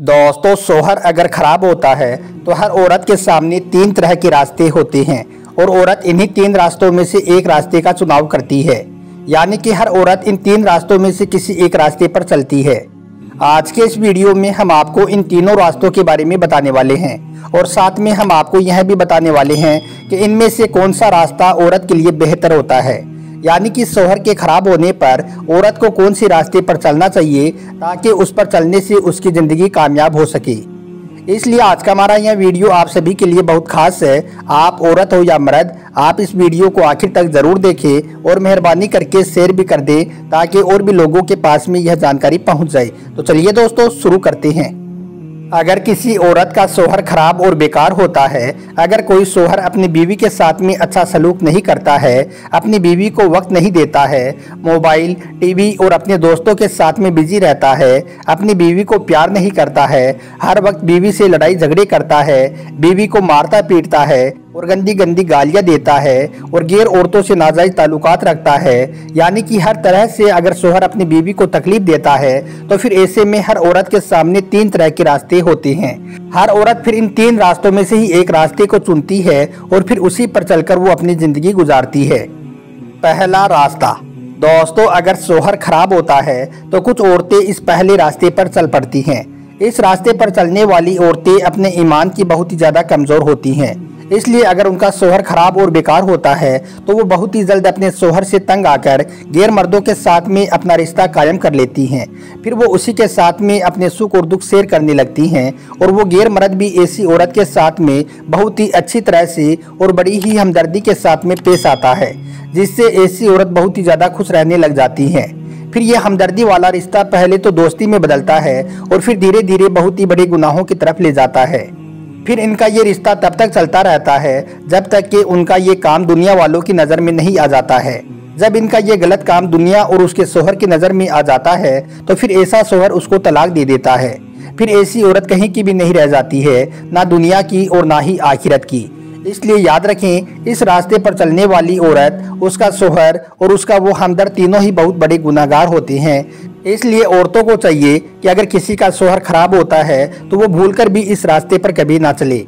दोस्तों, शौहर अगर खराब होता है तो हर औरत के सामने तीन तरह के रास्ते होते हैं और औरत इन्हीं तीन रास्तों में से एक रास्ते का चुनाव करती है। यानी कि हर औरत इन तीन रास्तों में से किसी एक रास्ते पर चलती है। आज के इस वीडियो में हम आपको इन तीनों रास्तों के बारे में बताने वाले हैं और साथ में हम आपको यह भी बताने वाले हैं कि इनमें से कौन सा रास्ता औरत के लिए बेहतर होता है। यानी कि शौहर के खराब होने पर औरत को कौन सी रास्ते पर चलना चाहिए ताकि उस पर चलने से उसकी ज़िंदगी कामयाब हो सके। इसलिए आज का हमारा यह वीडियो आप सभी के लिए बहुत खास है। आप औरत हो या मर्द, आप इस वीडियो को आखिर तक ज़रूर देखें और मेहरबानी करके शेयर भी कर दें ताकि और भी लोगों के पास में यह जानकारी पहुंच जाए। तो चलिए दोस्तों, शुरू करते हैं। अगर किसी औरत का शौहर खराब और बेकार होता है, अगर कोई शौहर अपनी बीवी के साथ में अच्छा सलूक नहीं करता है, अपनी बीवी को वक्त नहीं देता है, मोबाइल, टीवी और अपने दोस्तों के साथ में बिजी रहता है, अपनी बीवी को प्यार नहीं करता है, हर वक्त बीवी से लड़ाई झगड़े करता है, बीवी को मारता पीटता है और गंदी गंदी गालियां देता है और गैर औरतों से नाजायज ताल्लुकात रखता है, यानी कि हर तरह से अगर शौहर अपनी बीवी को तकलीफ देता है तो फिर ऐसे में हर औरत के सामने तीन तरह के रास्ते होते हैं। हर औरत फिर इन तीन रास्तों में से ही एक रास्ते को चुनती है और फिर उसी पर चलकर वो अपनी जिंदगी गुजारती है। पहला रास्ता। दोस्तों, अगर शौहर खराब होता है तो कुछ औरतें इस पहले रास्ते पर चल पड़ती हैं। इस रास्ते पर चलने वाली औरतें अपने ईमान की बहुत ही ज्यादा कमजोर होती हैं। इसलिए अगर उनका शौहर खराब और बेकार होता है तो वो बहुत ही जल्द अपने शौहर से तंग आकर गैर मर्दों के साथ में अपना रिश्ता कायम कर लेती हैं। फिर वो उसी के साथ में अपने सुख और दुख शेयर करने लगती हैं और वो गैर मर्द भी ऐसी औरत के साथ में बहुत ही अच्छी तरह से और बड़ी ही हमदर्दी के साथ में पेश आता है, जिससे ऐसी औरत बहुत ही ज़्यादा खुश रहने लग जाती हैं। फिर यह हमदर्दी वाला रिश्ता पहले तो दोस्ती में बदलता है और फिर धीरे धीरे बहुत ही बड़े गुनाहों की तरफ ले जाता है। फिर इनका ये रिश्ता तब तक चलता रहता है जब तक कि उनका ये काम दुनिया वालों की नज़र में नहीं आ जाता है। जब इनका ये गलत काम दुनिया और उसके शौहर की नज़र में आ जाता है तो फिर ऐसा शौहर उसको तलाक दे देता है। फिर ऐसी औरत कहीं की भी नहीं रह जाती है, ना दुनिया की और ना ही आखिरत की। इसलिए याद रखें, इस रास्ते पर चलने वाली औरत, उसका शौहर और उसका वो हमदर्द तीनों ही बहुत बड़े गुनाहगार होते हैं। इसलिए औरतों को चाहिए कि अगर किसी का शौहर खराब होता है तो वो भूलकर भी इस रास्ते पर कभी ना चले।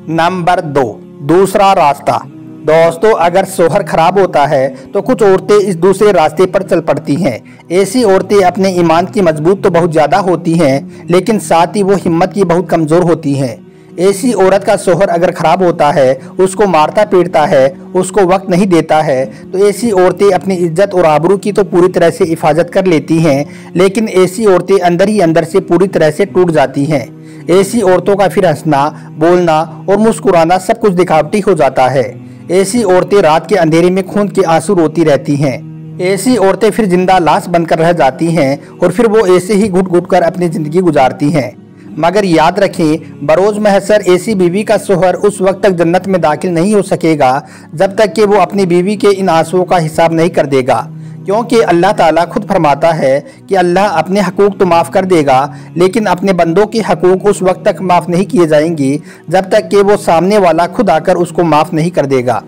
नंबर 2, दूसरा रास्ता। दोस्तों, अगर शौहर खराब होता है तो कुछ औरतें इस दूसरे रास्ते पर चल पड़ती हैं। ऐसी औरतें अपने ईमान की मजबूत तो बहुत ज़्यादा होती हैं, लेकिन साथ ही वो हिम्मत की बहुत कमज़ोर होती हैं। ऐसी औरत का शौहर अगर खराब होता है, उसको मारता पीटता है, उसको वक्त नहीं देता है, तो ऐसी औरतें अपनी इज्जत और आबरू की तो पूरी तरह से हिफाजत कर लेती हैं, लेकिन ऐसी औरतें अंदर ही अंदर से पूरी तरह से टूट जाती हैं। ऐसी औरतों का फिर हंसना, बोलना और मुस्कुराना सब कुछ दिखावटी हो जाता है। ऐसी औरतें रात के अंधेरे में खून के आंसू रोती रहती हैं। ऐसी औरतें फिर जिंदा लाश बनकर रह जाती हैं और फिर वो ऐसे ही घुट घुट कर अपनी ज़िंदगी गुजारती हैं। मगर याद रखें, बरोज महशर ऐसी बीवी का शौहर उस वक्त तक जन्नत में दाखिल नहीं हो सकेगा जब तक कि वो अपनी बीवी के इन आंसुओं का हिसाब नहीं कर देगा, क्योंकि अल्लाह ताला खुद फरमाता है कि अल्लाह अपने हकूक़ तो माफ़ कर देगा, लेकिन अपने बंदों के हकूक़ उस वक्त तक माफ़ नहीं किए जाएंगे जब तक कि वो सामने वाला खुद आकर उसको माफ़ नहीं कर देगा।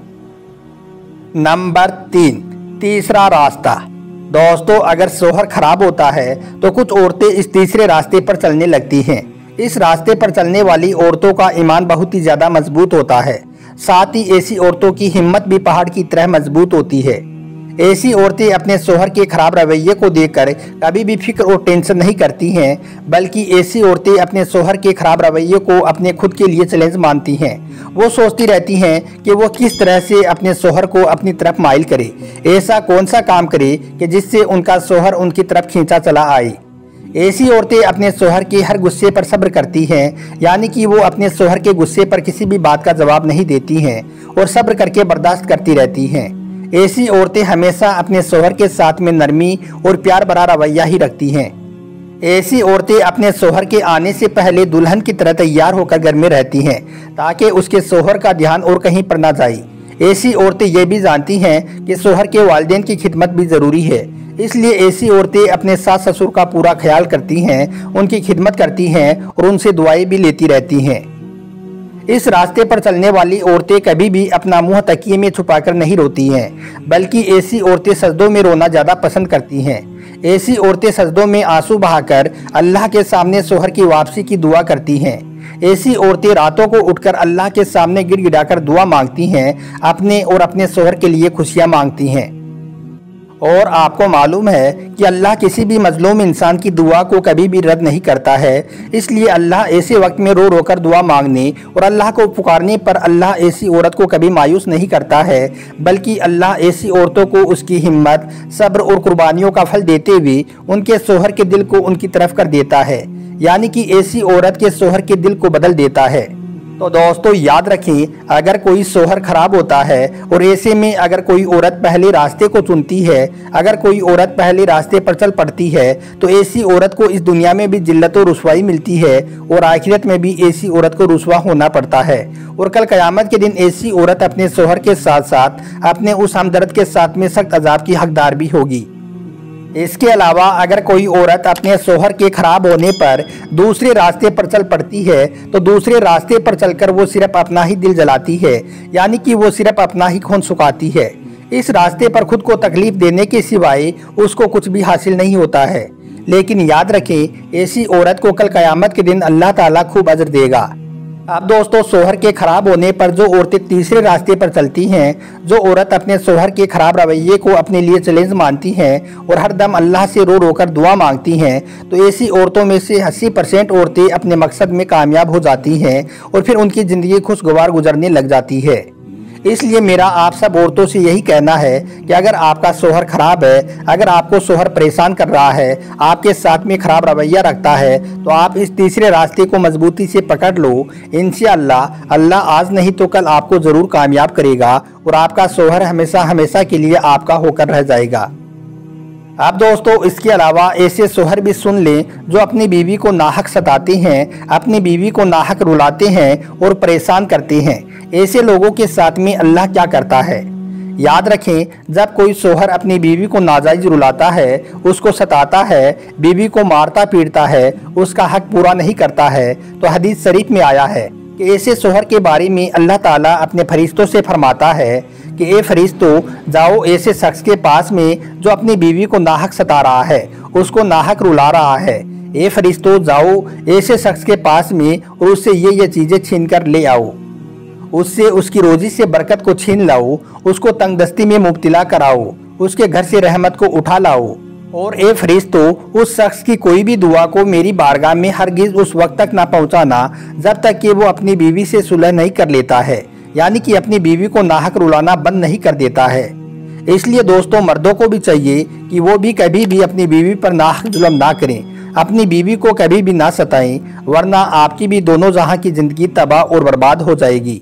नंबर 3, तीसरा रास्ता। दोस्तों, अगर शौहर खराब होता है तो कुछ औरतें इस तीसरे रास्ते पर चलने लगती हैं। इस रास्ते पर चलने वाली औरतों का ईमान बहुत ही ज़्यादा मजबूत होता है। साथ ही ऐसी औरतों की हिम्मत भी पहाड़ की तरह मजबूत होती है। ऐसी औरतें अपने शौहर के खराब रवैये को देखकर कभी भी फिक्र और टेंशन नहीं करती हैं, बल्कि ऐसी औरतें अपने शौहर के खराब रवैये को अपने खुद के लिए चैलेंज मानती हैं। वो सोचती रहती हैं कि वो किस तरह से अपने शौहर को अपनी तरफ माइल करे, ऐसा कौन सा काम करे कि जिससे उनका शौहर उनकी तरफ खींचा चला आए। ऐसी औरतें अपने शौहर के हर गुस्से पर सब्र करती हैं, यानी कि वो अपने शौहर के गुस्से पर किसी भी बात का जवाब नहीं देती हैं और सब्र करके बर्दाश्त करती रहती हैं। ऐसी औरतें हमेशा अपने शौहर के साथ में नरमी और प्यार भरा रवैया ही रखती हैं। ऐसी औरतें अपने शौहर के आने से पहले दुल्हन की तरह तैयार होकर घर में रहती हैं ताकि उसके शौहर का ध्यान और कहीं पर ना जाए। ऐसी औरतें ये भी जानती हैं कि शौहर के वालिदैन की खिदमत भी ज़रूरी है, इसलिए ऐसी औरतें अपने सास ससुर का पूरा ख्याल करती हैं, उनकी खिदमत करती हैं और उनसे दुआएं भी लेती रहती हैं। इस रास्ते पर चलने वाली औरतें कभी भी अपना मुंह तकिए में छुपाकर नहीं रोती हैं, बल्कि ऐसी औरतें सजदों में रोना ज़्यादा पसंद करती हैं। ऐसी औरतें सजदों में आंसू बहाकर अल्लाह के सामने शोहर की वापसी की दुआ करती हैं। ऐसी औरतें रातों को उठकर अल्लाह के सामने गिड़गिड़ाकर दुआ मांगती हैं, अपने और अपने शोहर के लिए खुशियां मांगती हैं। और आपको मालूम है कि अल्लाह किसी भी मजलूम इंसान की दुआ को कभी भी रद्द नहीं करता है। इसलिए अल्लाह ऐसे वक्त में रो रो कर दुआ मांगने और अल्लाह को पुकारने पर अल्लाह ऐसी औरत को कभी मायूस नहीं करता है, बल्कि अल्लाह ऐसी औरतों को उसकी हिम्मत, सब्र और कुर्बानियों का फल देते हुए उनके शोहर के दिल को उनकी तरफ कर देता है, यानी कि ऐसी औरत के शोहर के दिल को बदल देता है। तो दोस्तों याद रखें, अगर कोई शोहर खराब होता है और ऐसे में अगर कोई औरत पहले रास्ते को चुनती है, अगर कोई औरत पहले रास्ते पर चल पड़ती है, तो ऐसी औरत को इस दुनिया में भी जिल्लत और रुसवाई मिलती है और आखिरत में भी ऐसी औरत को रुसवा होना पड़ता है। और कल क़यामत के दिन ऐसी औरत अपने शोहर के साथ साथ अपने उस हमदर्द के साथ में सख्त अजाब की हकदार भी होगी। इसके अलावा अगर कोई औरत अपने शोहर के खराब होने पर दूसरे रास्ते पर चल पड़ती है, तो दूसरे रास्ते पर चलकर वो सिर्फ अपना ही दिल जलाती है, यानी कि वो सिर्फ अपना ही खून सुखाती है। इस रास्ते पर खुद को तकलीफ देने के सिवाय उसको कुछ भी हासिल नहीं होता है। लेकिन याद रखें, ऐसी औरत को कल क़यामत के दिन अल्लाह ताला खूब अजर देगा। अब दोस्तों, शोहर के खराब होने पर जो औरतें तीसरे रास्ते पर चलती हैं, जो औरत अपने शोहर के खराब रवैये को अपने लिए चैलेंज मानती हैं और हर दम अल्लाह से रो रो कर दुआ मांगती हैं, तो ऐसी औरतों में से 80% औरतें अपने मकसद में कामयाब हो जाती हैं और फिर उनकी ज़िंदगी खुशगवार गुजरने लग जाती है। इसलिए मेरा आप सब औरतों से यही कहना है कि अगर आपका शोहर खराब है, अगर आपको शोहर परेशान कर रहा है, आपके साथ में खराब रवैया रखता है, तो आप इस तीसरे रास्ते को मजबूती से पकड़ लो। इंशाअल्लाह अल्लाह आज नहीं तो कल आपको ज़रूर कामयाब करेगा और आपका शोहर हमेशा हमेशा के लिए आपका होकर रह जाएगा। अब दोस्तों, इसके अलावा ऐसे शोहर भी सुन लें जो अपनी बीवी को नाहक सताते हैं, अपनी बीवी को नाहक रुलाते हैं और परेशान करते हैं। ऐसे लोगों के साथ में अल्लाह क्या करता है? याद रखें, जब कोई शोहर अपनी बीवी को नाजायज रुलाता है, उसको सताता है, बीवी को मारता पीटता है, उसका हक पूरा नहीं करता है, तो हदीस शरीफ में आया है कि ऐसे शोहर के बारे में अल्लाह ताला अपने फरिश्तों से फरमाता है कि ए फरिश्तों, जाओ ऐसे शख्स के पास में जो अपनी बीवी को नाहक सता रहा है, उसको नाहक रुला रहा है। ए फरिश्तों, जाओ ऐसे शख्स के पास में और उससे ये चीज़ें छीन कर ले आओ, उससे उसकी रोजी से बरकत को छीन लाओ, उसको तंगदस्ती में मुब्तला कराओ, उसके घर से रहमत को उठा लाओ। और ए फरिश्तों, उस शख्स की कोई भी दुआ को मेरी बारगाह में हरगिज उस वक्त तक ना पहुंचाना जब तक कि वो अपनी बीवी से सुलह नहीं कर लेता है, यानी कि अपनी बीवी को नाहक रुलाना बंद नहीं कर देता है। इसलिए दोस्तों, मर्दों को भी चाहिए कि वो भी कभी भी अपनी बीवी पर नाहक जुल्म ना करें, अपनी बीवी को कभी भी ना सताएं, वरना आपकी भी दोनों जहां की जिंदगी तबाह और बर्बाद हो जाएगी।